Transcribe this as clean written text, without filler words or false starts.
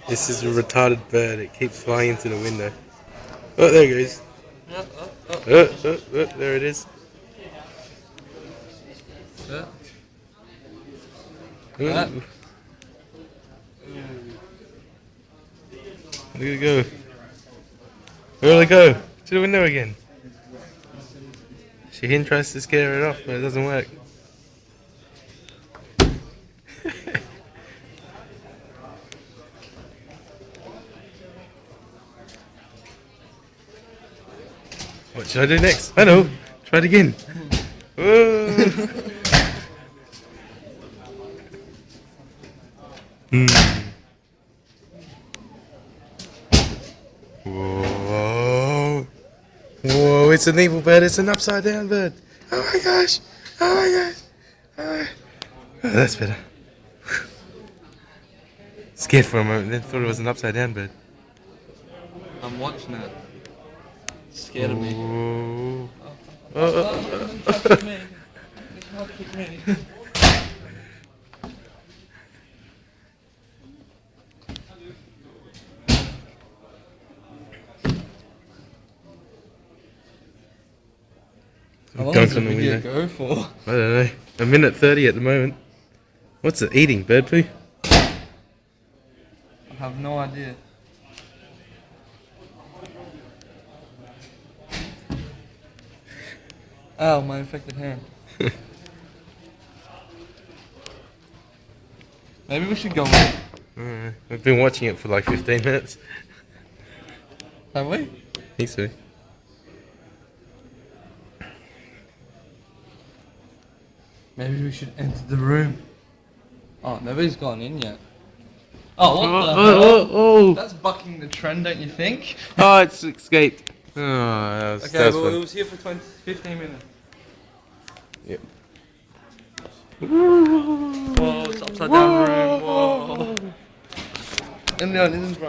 This is a retarded bird. It keeps flying into the window. Oh, there it goes. There it is. Ooh. Look at it go. Where'll it go? To the window again. Shahin tries to scare it off, but it doesn't work. What should I do next? I know. Try it again. Whoa. Whoa. Whoa, it's an evil bird. It's an upside down bird. Oh my gosh. Oh my gosh. Oh, that's better. Scared for a moment, then thought it was an upside down bird. I'm watching it. Scared of me. Oh. How long does the video go for? I don't know. 1:30 at the moment. What's it eating? Bird poo? I have no idea. Ow, my infected hand. Maybe we should go in. We've been watching it for like 15 minutes. Have we? I think so. Maybe we should enter the room. Oh, nobody's gone in yet. Oh, what the hell? Oh. That's bucking the trend, don't you think? Oh, it's escaped. Oh, that was, Okay, that was well, fun. it was here for 15 minutes. Yep. Whoa, it's upside down room. Whoa. And no, this is right.